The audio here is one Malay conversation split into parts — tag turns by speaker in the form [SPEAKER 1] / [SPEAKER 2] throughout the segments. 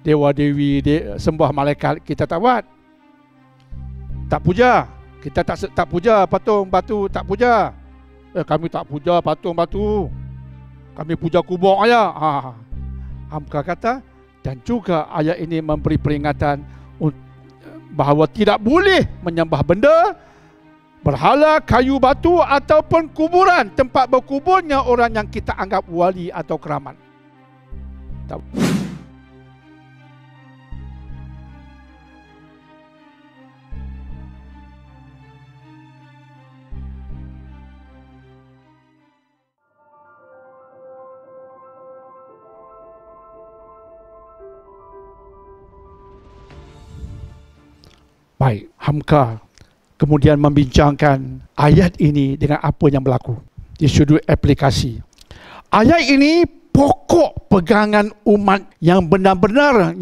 [SPEAKER 1] dewa-dewi, sembah malaikat, kita tak buat. Tak puja. Kita tak puja patung batu, tak puja. Kami tak puja patung batu. Kami puja kubur aja. Hamka kata, dan juga ayat ini memberi peringatan bahawa tidak boleh menyembah benda, berhala, kayu, batu ataupun kuburan, tempat berkuburnya orang yang kita anggap wali atau keramat. Tak. Baik, Hamka kemudian membincangkan ayat ini dengan apa yang berlaku di sudut aplikasi. Ayat ini pokok pegangan umat yang benar-benar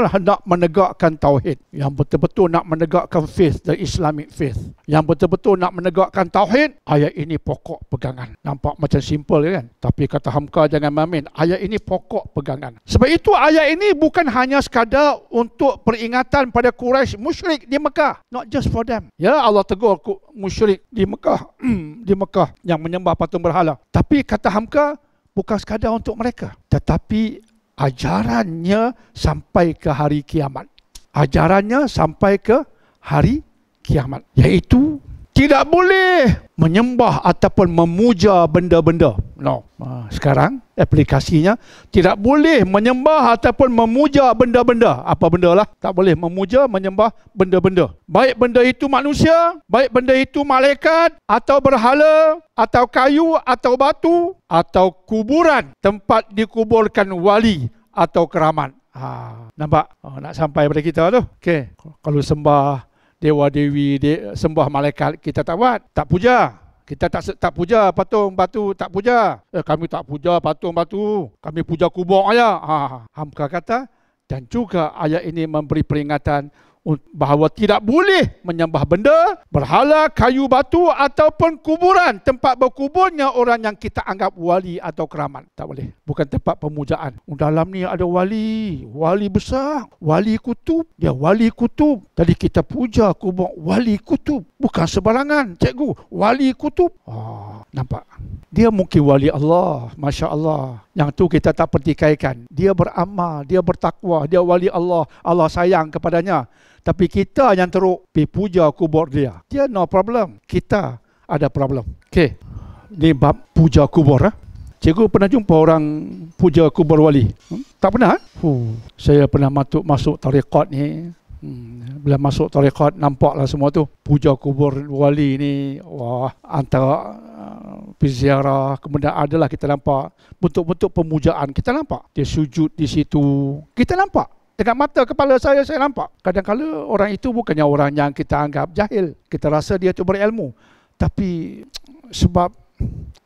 [SPEAKER 1] hendak menegakkan tauhid, yang betul-betul nak menegakkan faith, the Islamic faith, yang betul-betul nak menegakkan tauhid. Ayat ini pokok pegangan. Nampak macam simple kan? Tapi kata Hamka jangan main, ayat ini pokok pegangan. Sebab itu ayat ini bukan hanya sekadar untuk peringatan pada Quraisy musyrik di Mekah, not just for them. Ya, Allah tegur musyrik di Mekah di Mekah yang menyembah patung berhala. Tapi kata Hamka bukan sekadar untuk mereka, tetapi ajarannya sampai ke hari kiamat. Ajarannya sampai ke hari kiamat, iaitu tidak boleh menyembah ataupun memuja benda-benda. No. Sekarang aplikasinya tidak boleh menyembah ataupun memuja benda-benda. Apa benda lah? Tak boleh memuja, menyembah benda-benda. Baik benda itu manusia, baik benda itu malaikat, atau berhala, atau kayu, atau batu, atau kuburan, tempat dikuburkan wali atau keramat. Nampak? Nak sampai pada kita tu. Okey. Kalau sembah dewa-dewi, sembah malaikat, kita tak buat. Tak puja. Kita tak puja patung batu, tak puja. Kami tak puja patung batu. Kami puja kubur aja. Hamka kata, dan juga ayat ini memberi peringatan bahawa tidak boleh menyembah benda, berhala, kayu, batu ataupun kuburan, tempat berkuburnya orang yang kita anggap wali atau keramat. Tak boleh. Bukan tempat pemujaan. Dalam ni ada wali besar, wali kutub. Dia wali kutub. Jadi kita puja kubur wali kutub. Bukan sebarangan, cikgu. Wali kutub. Nampak? Dia mungkin wali Allah, Masya Allah. Yang tu kita tak pertikaikan. Dia beramal, dia bertakwa, dia wali Allah. Allah sayang kepadanya. Tapi kita yang teruk pergi puja kubur dia. Dia no problem. Kita ada problem. Okey. Ni bab puja kubur. Cikgu pernah jumpa orang puja kubur wali? Tak pernah? Saya pernah masuk tarekat ni. Bila masuk tarekat nampaklah semua tu. Puja kubur wali ni, wah, antara pergi ziarah, kemudian adalah kita nampak bentuk-bentuk pemujaan. Kita nampak dia sujud di situ. Kita nampak. Dengan mata kepala saya nampak. Kadang-kadang orang itu bukannya orang yang kita anggap jahil. Kita rasa dia tu berilmu. Tapi sebab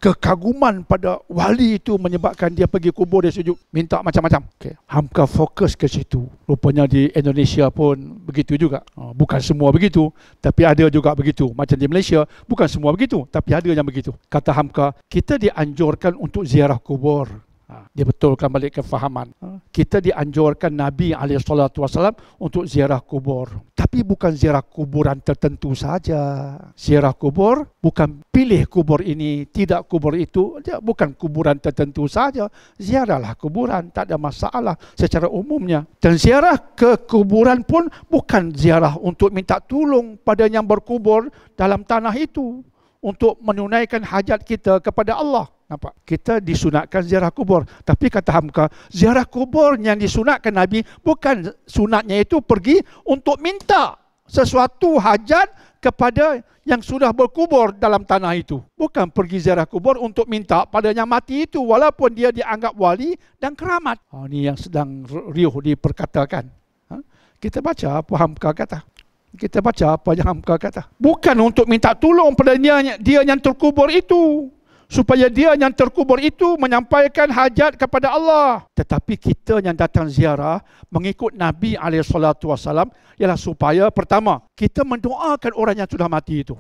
[SPEAKER 1] kekaguman pada wali itu menyebabkan dia pergi kubur, dia sujud, minta macam-macam. Hamka fokus ke situ. Rupanya di Indonesia pun begitu juga. Bukan semua begitu, tapi ada juga begitu. Macam di Malaysia, bukan semua begitu, tapi ada yang begitu. Kata Hamka, kita dianjurkan untuk ziarah kubur. Dia betulkan balik kefahaman. Kita dianjurkan Nabi SAW untuk ziarah kubur. Tapi bukan ziarah kuburan tertentu saja. Ziarah kubur bukan pilih kubur ini, tidak kubur itu. Dia bukan kuburan tertentu saja. Ziarahlah kuburan, tak ada masalah secara umumnya. Dan ziarah ke kuburan pun bukan ziarah untuk minta tolong pada yang berkubur dalam tanah itu, untuk menunaikan hajat kita kepada Allah. Nampak? Kita disunatkan ziarah kubur. Tapi kata Hamka, ziarah kubur yang disunatkan Nabi, bukan sunatnya itu pergi untuk minta sesuatu hajat kepada yang sudah berkubur dalam tanah itu. Bukan pergi ziarah kubur untuk minta pada yang mati itu, walaupun dia dianggap wali dan keramat. Ini yang sedang riuh diperkatakan. Kita baca apa Hamka kata. Kita baca apa yang Hamka kata. Bukan untuk minta tolong pada dia yang terkubur itu, supaya dia yang terkubur itu menyampaikan hajat kepada Allah. Tetapi kita yang datang ziarah mengikut Nabi SAW ialah supaya pertama, kita mendoakan orang yang sudah mati itu.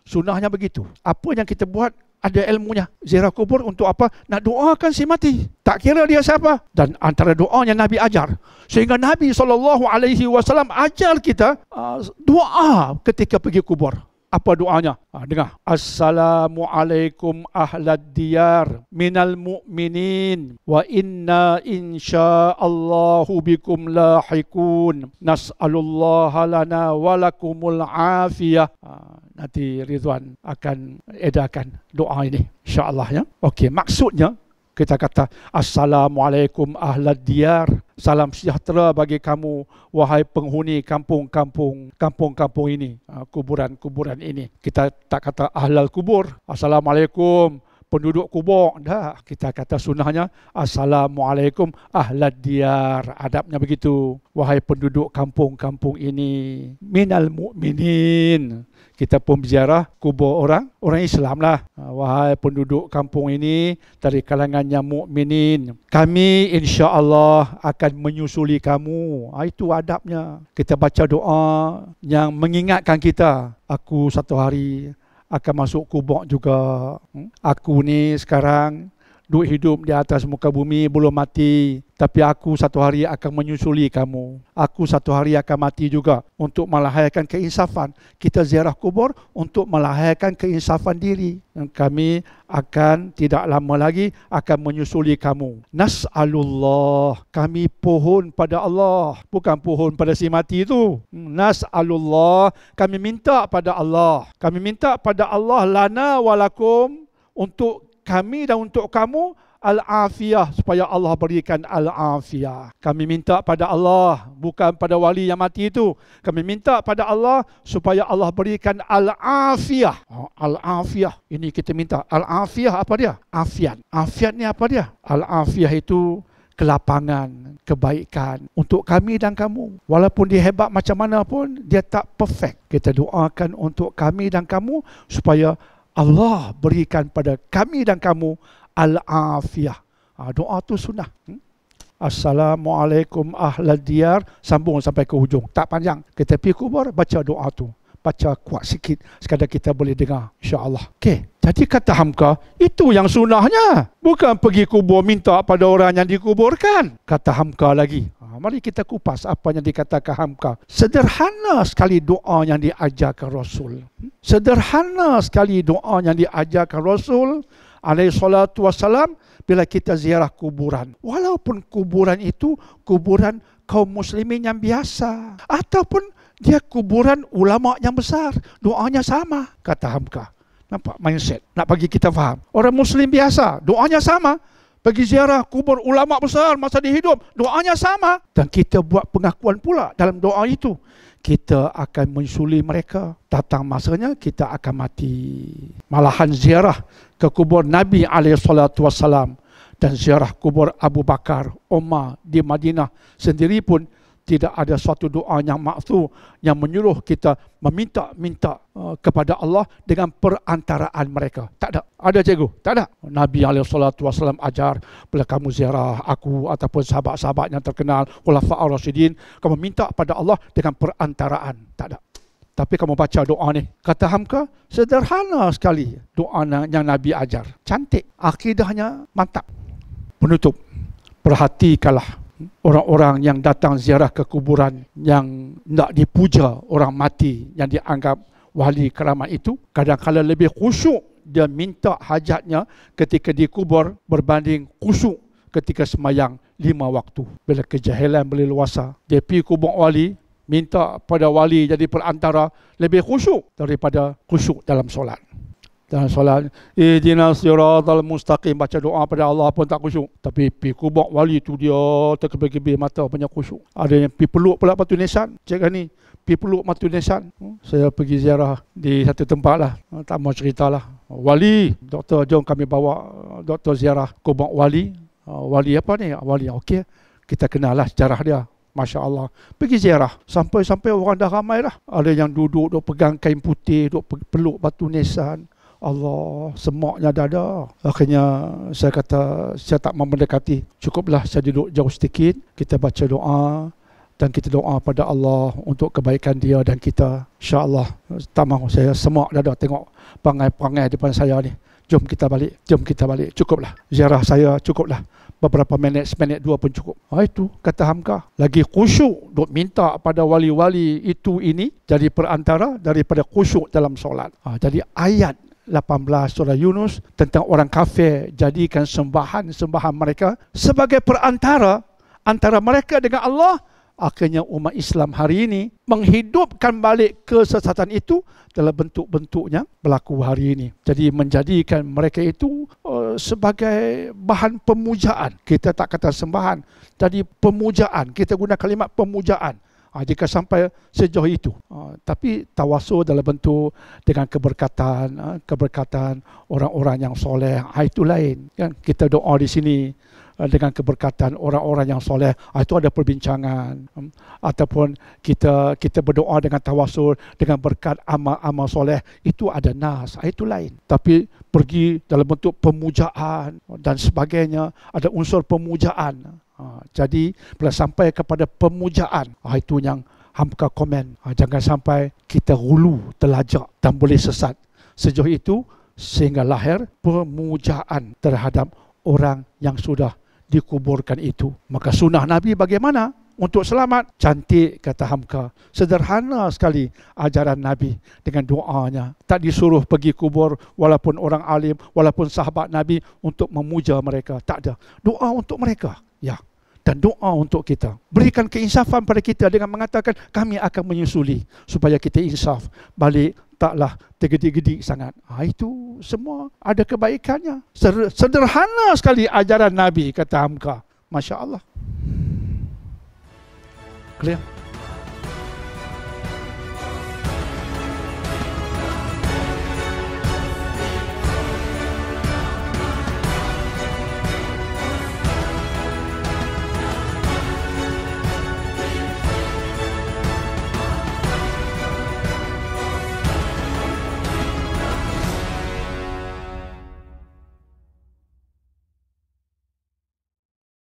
[SPEAKER 1] Sunnahnya begitu. Apa yang kita buat ada ilmunya. Ziarah kubur untuk apa? Nak doakan si mati. Tak kira dia siapa. Dan antara doanya Nabi ajar. Sehingga Nabi SAW ajar kita doa ketika pergi kubur. Apa doanya? Dengar. Assalamualaikum ahlad diyar minal mu'minin wa inna insya'allahu bikum lahikun nas'alullaha lana walakumul afiyah. Nanti Ridwan akan edarkan doa ini, insyaAllah ya. Okey, maksudnya kita kata Assalamualaikum ahlad diyar, salam sejahtera bagi kamu wahai penghuni kampung-kampung ini, kuburan-kuburan ini. Kita tak kata ahlal kubur, Assalamualaikum penduduk kubur. Dah, kita kata sunnahnya Assalamualaikum ahlad diyar. Adabnya begitu. Wahai penduduk kampung-kampung ini, minal mu'minin. Kita pun berziarah kubur orang Islam lah. Wahai penduduk kampung ini dari kalangan yang mukminin, kami insya-Allah akan menyusuli kamu. Itu adabnya. Kita baca doa yang mengingatkan kita, aku satu hari akan masuk kubur juga. Aku ni sekarang duduk hidup di atas muka bumi, belum mati. Tapi aku satu hari akan menyusuli kamu. Aku satu hari akan mati juga untuk melahirkan keinsafan. Kita ziarah kubur untuk melahirkan keinsafan diri. Dan kami akan tidak lama lagi akan menyusuli kamu. Nas'alullah. Kami pohon pada Allah. Bukan pohon pada si mati itu. Nas'alullah. Kami minta pada Allah. Kami minta pada Allah lana walakum, untuk kami dan untuk kamu, al-afiyah, supaya Allah berikan al-afiyah. Kami minta pada Allah, bukan pada wali yang mati itu. Kami minta pada Allah supaya Allah berikan al-afiyah. Al-afiyah, ini kita minta. Al-afiyah apa dia? Afiat. Afiat ni apa dia? Al-afiyah itu kelapangan, kebaikan untuk kami dan kamu. Walaupun dia hebat macam mana pun, dia tak perfect. Kita doakan untuk kami dan kamu supaya Allah berikan pada kami dan kamu al-afiyah. Doa tu sunnah. Assalamualaikum ahlal diyar, sambung sampai ke hujung. Tak panjang. Kita pergi kubur, baca doa tu. Baca kuat sikit, sekadar kita boleh dengar, insya-Allah. Okey, jadi kata Hamka, itu yang sunnahnya. Bukan pergi kubur minta pada orang yang dikuburkan. Kata Hamka lagi. Mari kita kupas apa yang dikatakan Hamka. Sederhana sekali doa yang diajarkan Rasul. Sederhana sekali doa yang diajarkan Rasul alaihi salatu wassalam bila kita ziarah kuburan. Walaupun kuburan itu kuburan kaum muslimin yang biasa, ataupun dia kuburan ulama yang besar, doanya sama, kata Hamka. Nampak mindset? Nak bagi kita faham. Orang muslim biasa, doanya sama. Pergi ziarah kubur ulama besar masa dia hidup, doanya sama. Dan kita buat pengakuan pula dalam doa itu. Kita akan menyusuli mereka. Datang masanya kita akan mati. Malahan ziarah ke kubur Nabi SAW dan ziarah kubur Abu Bakar, Umar di Madinah sendiri pun tidak ada suatu doa yang maktub yang menyuruh kita meminta kepada Allah dengan perantaraan mereka. Tak ada. Ada cikgu? Tak ada. Nabi SAW ajar, bila kamu ziarah aku ataupun sahabat-sahabat yang terkenal, Khulafaur Rasyidin, kamu minta pada Allah dengan perantaraan. Tak ada. Tapi kamu baca doa ni. Kata Hamka, sederhana sekali doa yang Nabi ajar. Cantik. Akidahnya mantap. Penutup. Perhatikanlah orang-orang yang datang ziarah ke kuburan yang nak dipuja orang mati yang dianggap wali keramat itu, kadang-kadang lebih khusyuk dia minta hajatnya ketika dikubur berbanding khusyuk ketika semayang 5 waktu. Bila kejahilan berleluasa, dia pergi kubur wali, minta pada wali jadi perantara, lebih khusyuk daripada khusyuk dalam solat. Dalam solat, ihdinas siratal mustaqim, baca doa pada Allah pun tak khusyuk. Tapi pergi kubur wali tu dia terkebir-kebir mata, banyak khusyuk. Ada yang pergi peluk pula Batu Nisan. Cik ni pergi peluk Batu Nisan. Saya pergi ziarah di satu tempat lah, tak mau cerita lah. Wali, doktor jom kami bawa doktor ziarah kubur wali. Wali apa ni? Wali, okey. Kita kenal lah sejarah dia. Masya Allah. Pergi ziarah. Sampai-sampai orang dah ramai lah. Ada yang duduk pegang kain putih, duduk peluk Batu Nisan. Allah, semaknya dah ada. Akhirnya saya kata, saya tak mau mendekati. Cukuplah saya duduk jauh sedikit. Kita baca doa dan kita doa pada Allah untuk kebaikan dia dan kita. InsyaAllah. Tak mahu saya semak dah ada tengok perangai-perangai depan saya ni. Jom kita balik, jom kita balik. Cukuplah. Ziarah saya cukuplah. Beberapa minit, seminit dua pun cukup. Itu kata Hamka. Lagi khusyuk duk minta pada wali-wali itu ini jadi perantara daripada khusyuk dalam solat. Jadi ayat 18 surah Yunus tentang orang kafir jadikan sembahan mereka sebagai perantara antara mereka dengan Allah. Akhirnya umat Islam hari ini menghidupkan balik kesesatan itu dalam bentuk-bentuknya berlaku hari ini. Jadi menjadikan mereka itu sebagai bahan pemujaan. Kita tak kata sembahan, jadi pemujaan. Kita guna kalimat pemujaan. Jika sampai sejauh itu. Tapi tawasul dalam bentuk dengan keberkatan orang-orang yang soleh, itu lain. Kan? Kita doa di sini dengan keberkatan orang-orang yang soleh, itu ada perbincangan. Ataupun kita berdoa dengan tawasul dengan berkat amal-amal soleh, itu ada nas, itu lain. Tapi pergi dalam bentuk pemujaan dan sebagainya, ada unsur pemujaan. Jadi bila sampai kepada pemujaan, itu yang Hamka komen. Jangan sampai kita hulu, telajak dan boleh sesat. Sejauh itu sehingga lahir pemujaan terhadap orang yang sudah dikuburkan itu. Maka sunnah Nabi bagaimana untuk selamat? Cantik kata Hamka. Sederhana sekali ajaran Nabi dengan doanya. Tak disuruh pergi kubur walaupun orang alim, walaupun sahabat Nabi untuk memuja mereka. Tak ada. Doa untuk mereka. Ya. Dan doa untuk kita. Berikan keinsafan pada kita dengan mengatakan kami akan menyusuli supaya kita insaf. Balik taklah tergedik-gedik sangat. Itu semua ada kebaikannya. Sederhana sekali ajaran Nabi kata Hamka. Masya Allah. Clear?